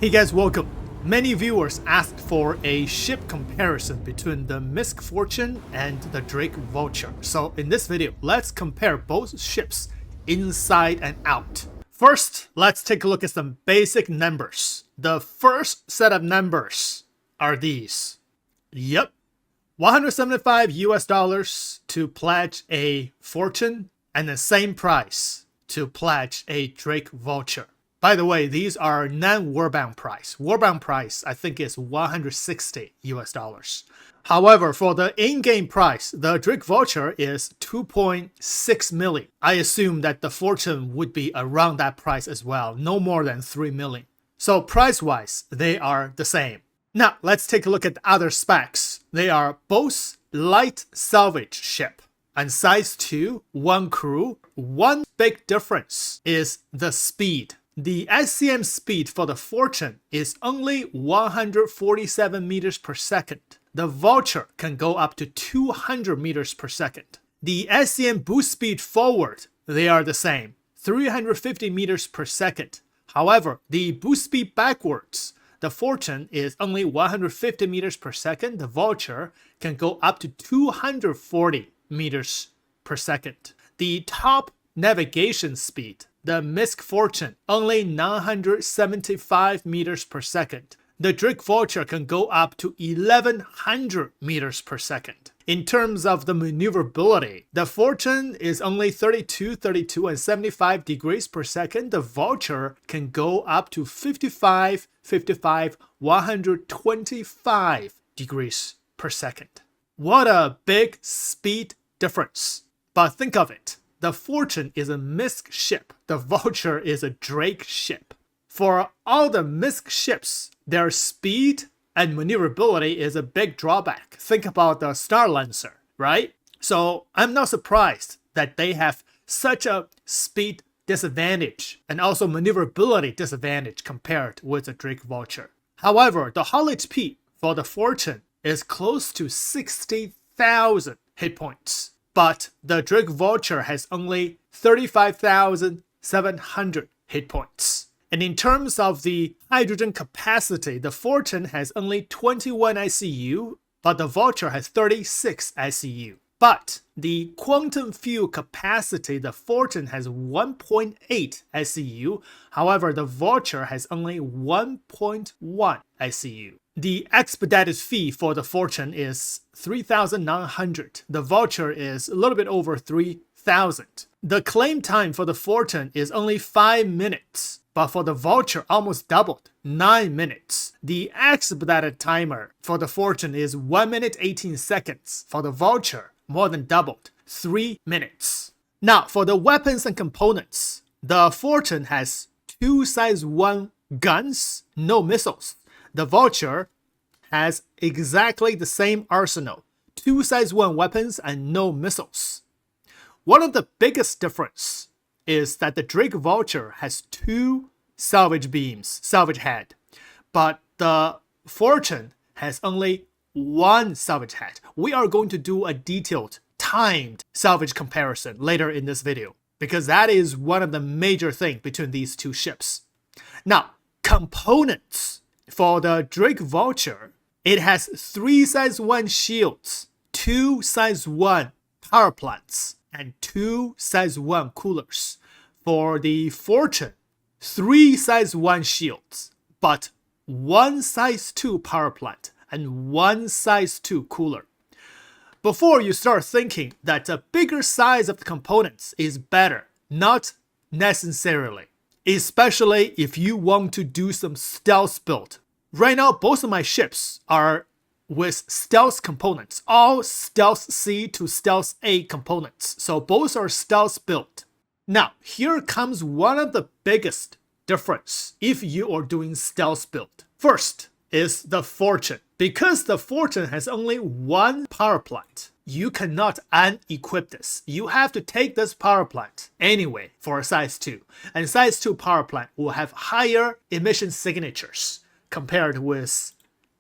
Hey guys, welcome. Many viewers asked for a ship comparison between the MISC Fortune and the Drake Vulture. So in this video, let's compare both ships inside and out. First, let's take a look at some basic numbers. The first set of numbers are these. Yep, $175 to pledge a Fortune and the same price to pledge a Drake Vulture. By the way, these are non-warbound price. Warbound price, I think, is $160. However, for the in-game price, the Drake Vulture is 2.6 million. I assume that the Fortune would be around that price as well, no more than 3 million. So price-wise, they are the same. Now, let's take a look at the other specs. They are both light salvage ship and size 2, one crew. One big difference is the speed. The SCM speed for the Fortune is only 147 meters per second. The Vulture can go up to 200 meters per second. The SCM boost speed forward, they are the same, 350 meters per second. However, the boost speed backwards, the Fortune is only 150 meters per second. The Vulture can go up to 240 meters per second. The top navigation speed, the MISC Fortune, only 975 meters per second. The Drake Vulture can go up to 1100 meters per second. In terms of the maneuverability, the Fortune is only 32, and 75 degrees per second. The Vulture can go up to 55, 125 degrees per second. What a big speed difference. But think of it. The Fortune is a MISC ship. The Vulture is a Drake ship. For all the MISC ships, their speed and maneuverability is a big drawback. Think about the Star Lancer, right? So I'm not surprised that they have such a speed disadvantage and also maneuverability disadvantage compared with the Drake Vulture. However, the hull HP for the Fortune is close to 60,000 hit points. But the Drake Vulture has only 35,700 hit points. And in terms of the hydrogen capacity, the Fortune has only 21 ICU, but the Vulture has 36 ICU. But the quantum fuel capacity, the Fortune has 1.8 ICU. However, the Vulture has only 1.1 ICU. The expedited fee for the Fortune is 3,900. The Vulture is a little bit over 3,000. The claim time for the Fortune is only 5 minutes, but for the Vulture almost doubled, 9 minutes. The expedited timer for the Fortune is 1 minute 18 seconds. For the Vulture, more than doubled, 3 minutes. Now, for the weapons and components, the Fortune has 2 size 1 guns, no missiles. The Vulture has exactly the same arsenal, 2 size 1 weapons and no missiles. One of the biggest difference is that the Drake Vulture has 2 salvage beams, salvage head, but the Fortune has only 1 salvage head. We are going to do a detailed, timed salvage comparison later in this video, because that is one of the major things between these two ships. Now, components. For the Drake Vulture, it has 3 size 1 shields, 2 size 1 power plants, and 2 size 1 coolers. For the Fortune, 3 size 1 shields, but 1 size 2 power plant and 1 size 2 cooler. Before you start thinking that a bigger size of the components is better, not necessarily. Especially if you want to do some stealth build. Right now, both of my ships are with stealth components, all stealth C to stealth A components. So both are stealth build. Now, here comes one of the biggest difference if you are doing stealth build. First is the Fortune. Because the Fortune has only 1 power plant, you cannot unequip this. You have to take this power plant anyway for a size 2. And size 2 power plant will have higher emission signatures compared with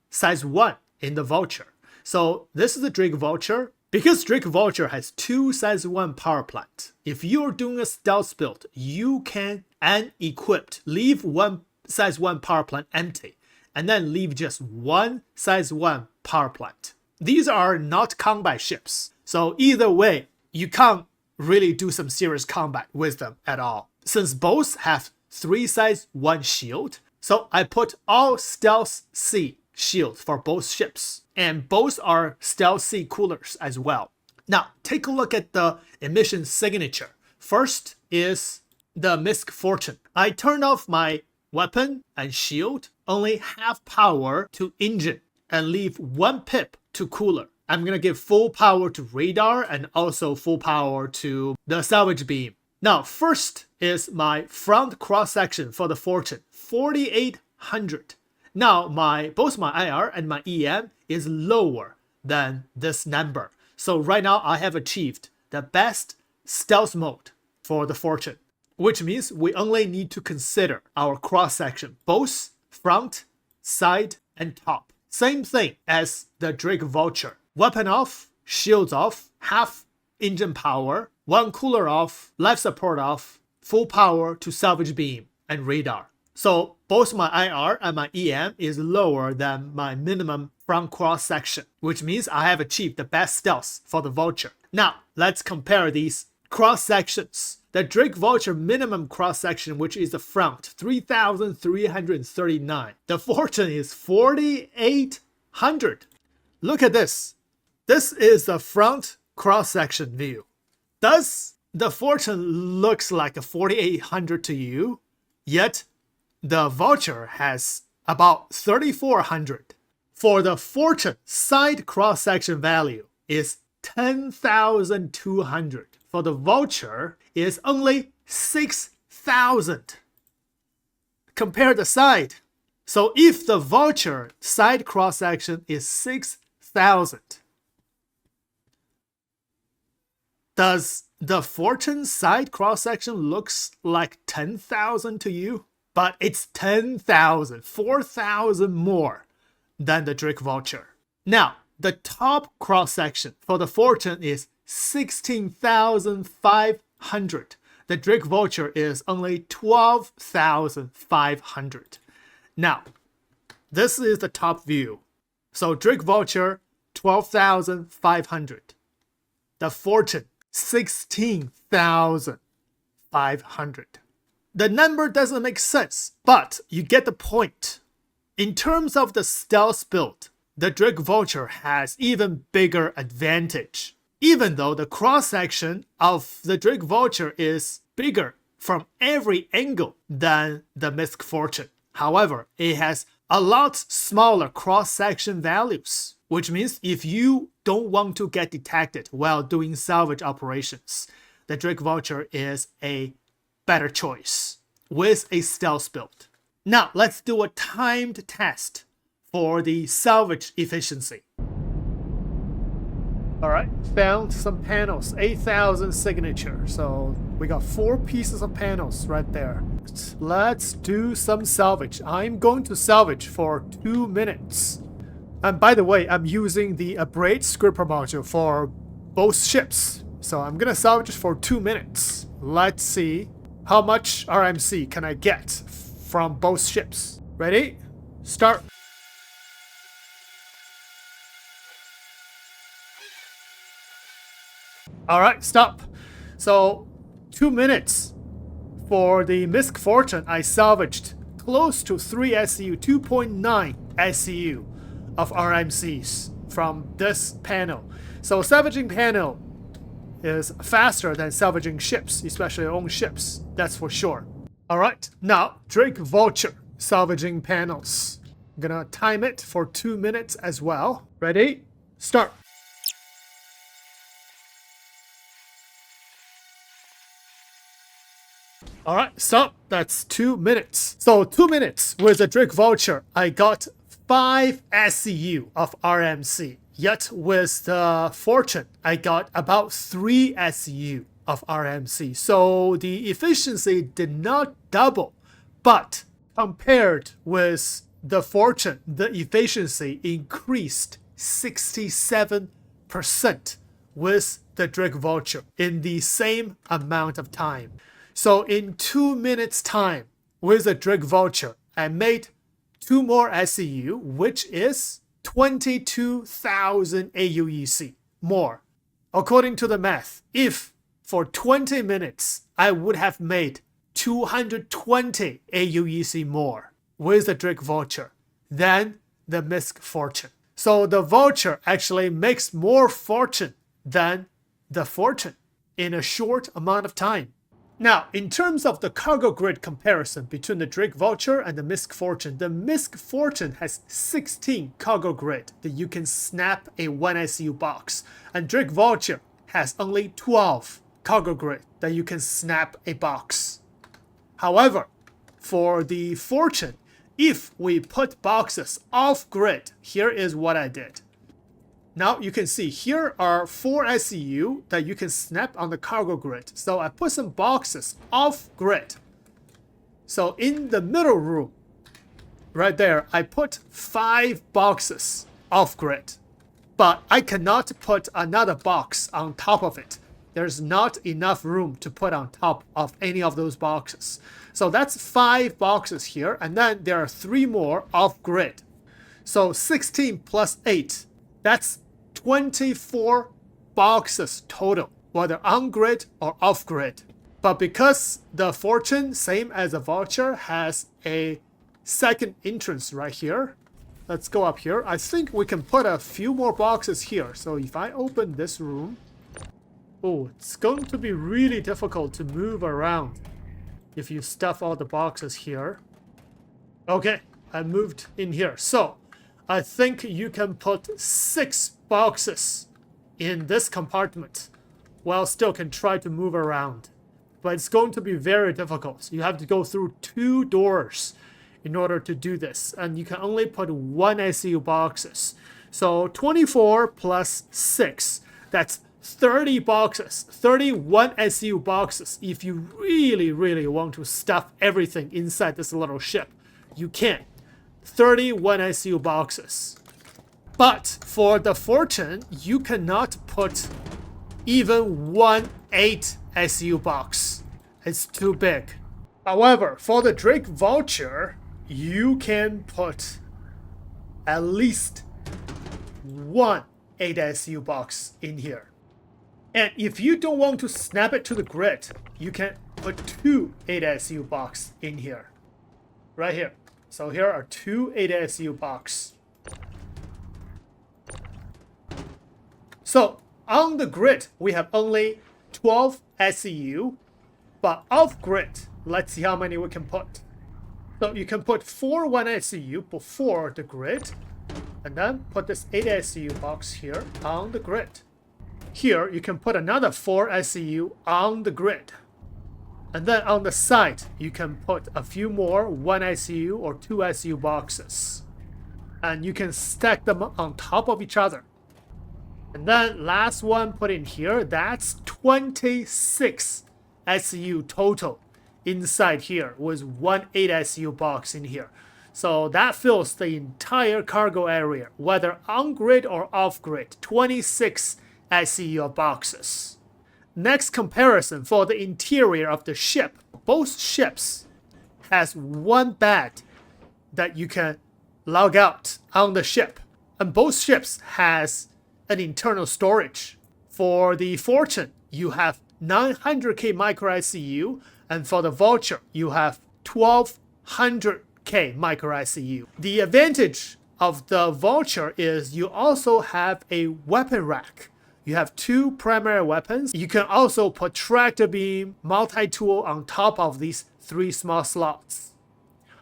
size 1 in the Vulture. So this is the Drake Vulture. Because Drake Vulture has 2 size 1 power plant, if you're doing a stealth build, you can unequipped leave 1 size 1 power plant empty, and then leave just one size 1 power plant. These are not combat ships, so either way, you can't really do some serious combat with them at all. Since both have 3 size 1 shield, so I put all Stealth C shield for both ships, and both are Stealth C coolers as well. Now, take a look at the emission signature. First is the MISC Fortune. I turned off my weapon and shield, only half power to engine, and leave 1 pip to cooler. I'm gonna give full power to radar and also full power to the salvage beam. Now, first is my front cross section for the Fortune, 4800. Now, both my IR and my EM is lower than this number. So right now I have achieved the best stealth mode for the Fortune, which means we only need to consider our cross section, both front, side, and top. Same thing as the Drake Vulture. Weapon off, shields off, half engine power, 1 cooler off, life support off, full power to salvage beam and radar. So both my IR and my EM is lower than my minimum front cross section, which means I have achieved the best stealth for the Vulture. Now, let's compare these cross sections. The Drake Vulture minimum cross section, which is the front, 3,339. The Fortune is 4,800. Look at this. This is the front cross section view. Does the Fortune looks like a 4,800 to you? Yet the Vulture has about 3,400. For the Fortune, side cross section value is 10,200. For the Vulture, is only 6,000. Compare the side. So if the Vulture side cross section is 6,000, does the Fortune side cross section looks like 10,000 to you? But it's 10,000, 4,000 more than the Drake Vulture. Now, the top cross section for the Fortune is 16,500. The Drake Vulture is only 12,500. Now, this is the top view. So Drake Vulture, 12,500. The Fortune, 16,500. The number doesn't make sense, but you get the point. In terms of the stealth build, the Drake Vulture has even bigger advantage. Even though the cross-section of the Drake Vulture is bigger from every angle than the MISC Fortune. However, it has a lot smaller cross-section values, which means if you don't want to get detected while doing salvage operations, the Drake Vulture is a better choice with a stealth build. Now, let's do a timed test for the salvage efficiency. Alright, found some panels, 8,000 signature. So we got 4 pieces of panels right there. Let's do some salvage. I'm going to salvage for 2 minutes. And by the way, I'm using the Abrade scripper module for both ships. So I'm gonna salvage for 2 minutes. Let's see how much RMC can I get from both ships. Ready? Start. Alright, stop. So 2 minutes for the MISC Fortune. I salvaged close to 3 SCU, 2.9 SCU of RMCs from this panel. So salvaging panel is faster than salvaging ships, especially your own ships, that's for sure. Alright, now Drake Vulture salvaging panels. I'm gonna time it for 2 minutes as well. Ready? Start. Alright, stop. That's 2 minutes. So 2 minutes with the Drake Vulture, I got 5 SCU of RMC. Yet with the Fortune, I got about 3 SCU of RMC. So the efficiency did not double, but compared with the Fortune, the efficiency increased 67% with the Drake Vulture in the same amount of time. So in 2 minutes time with the Drake Vulture, I made 2 more SCU, which is 22,000 AUEC more. According to the math, if for 20 minutes I would have made 220 AUEC more with the Drake Vulture than the MISC Fortune. So the Vulture actually makes more fortune than the Fortune in a short amount of time. Now, in terms of the cargo grid comparison between the Drake Vulture and the MISC Fortune, the MISC Fortune has 16 cargo grid that you can snap a 1 SCU box, and Drake Vulture has only 12 cargo grid that you can snap a box. However, for the Fortune, if we put boxes off grid, here is what I did. Now you can see here are 4 SCU that you can snap on the cargo grid. So I put some boxes off grid. So in the middle room, right there, I put 5 boxes off grid. But I cannot put another box on top of it. There's not enough room to put on top of any of those boxes. So that's 5 boxes here, and then there are 3 more off grid. So 16 plus 8, that's 24 boxes total, whether on grid or off grid. But because the Fortune, same as the Vulture, has a second entrance right here, let's go up here. I think we can put a few more boxes here. So if I open this room, oh, it's going to be really difficult to move around if you stuff all the boxes here. Okay, I moved in here. So I think you can put 6 boxes in this compartment while still can try to move around. But it's going to be very difficult. You have to go through 2 doors in order to do this. And you can only put 1 SCU boxes. So 24 plus 6, that's 30 boxes, 31 SCU boxes. If you really, really want to stuff everything inside this little ship, you can. 31 SCU boxes. But for the Fortune, you cannot put even 1 8 SCU box. It's too big. However, for the Drake Vulture, you can put at least 1 8 SCU box in here. And if you don't want to snap it to the grid, you can put 2 8 SCU box in here. Right here. So here are 2 8 SCU box. So on the grid, we have only 12 SCU, but off grid, let's see how many we can put. So you can put 4 1 SCU before the grid, and then put this 8 SCU box here on the grid. Here, you can put another 4 SCU on the grid. And then on the side, you can put a few more 1 SCU or 2 SCU boxes. And you can stack them on top of each other. And then last one put in here, that's 26 SCU total inside here with 1 8 SCU box in here. So that fills the entire cargo area, whether on grid or off grid, 26 SCU boxes. Next comparison for the interior of the ship. Both ships has 1 bed that you can log out on the ship. And both ships has an internal storage. For the Fortune, you have 900K micro SCU, and for the Vulture, you have 1200K micro SCU. The advantage of the Vulture is you also have a weapon rack. You have 2 primary weapons. You can also put tractor beam, multi-tool on top of these 3 small slots.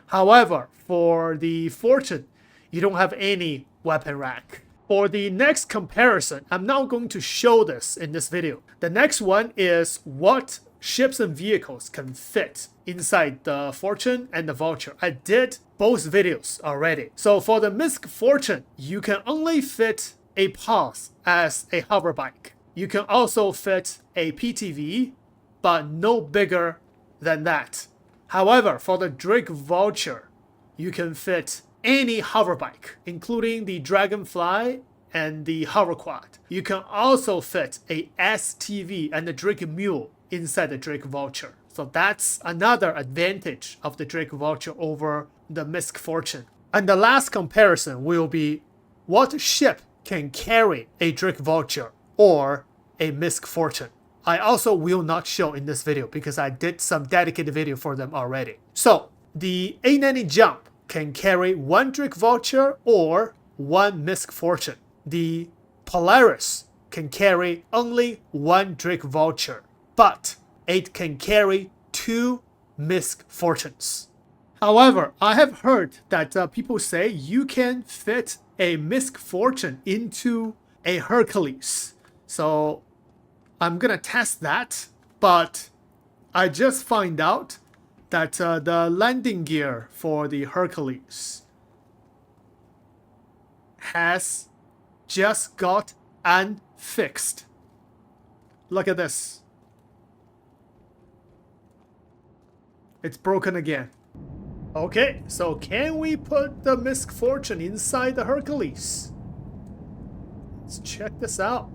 However, for the Fortune, you don't have any weapon rack. For the next comparison, I'm not going to show this in this video. The next one is what ships and vehicles can fit inside the Fortune and the Vulture. I did both videos already. So for the MISC Fortune, you can only fit a POS as a hover bike. You can also fit a PTV, but no bigger than that. However, for the Drake Vulture, you can fit any hover bike, including the Dragonfly and the hoverquad. You can also fit a STV and the Drake Mule inside the Drake Vulture. So that's another advantage of the Drake Vulture over the MISC Fortune. And the last comparison will be what ship can carry a Drake Vulture or a MISC Fortune. I also will not show in this video because I did some dedicated video for them already. So the A90 Jump can carry one Drake Vulture or one MISC Fortune. The Polaris can carry only one Drake Vulture, but it can carry two MISC Fortunes. However, I have heard that people say you can fit a MISC Fortune into a Hercules. So I'm gonna test that, but I just find out that the landing gear for the Hercules has just got unfixed. Look at this. It's broken again. Okay, so can we put the MISC Fortune inside the Hercules? Let's check this out.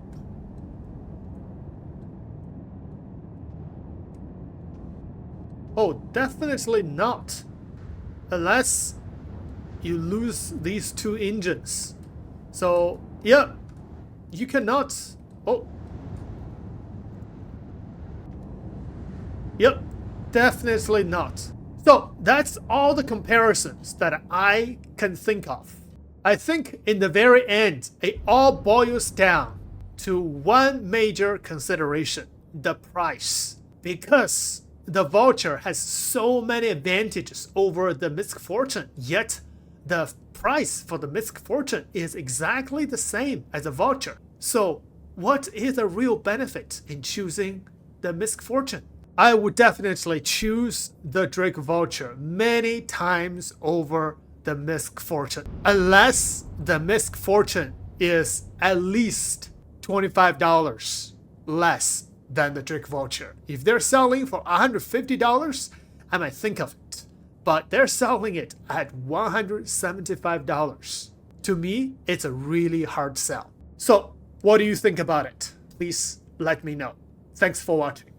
Oh, definitely not. Unless you lose these two engines. So, yeah, you cannot. Oh. Yep, definitely not. So, that's all the comparisons that I can think of. I think in the very end, it all boils down to one major consideration: the price. Because the Vulture has so many advantages over the MISC Fortune, yet the price for the MISC Fortune is exactly the same as the Vulture. So what is the real benefit in choosing the MISC Fortune? I would definitely choose the Drake Vulture many times over the MISC Fortune, unless the MISC Fortune is at least $25 less than the Drake Vulture. If they're selling for $150, I might think of it. But they're selling it at $175. To me, it's a really hard sell. So, what do you think about it? Please let me know. Thanks for watching.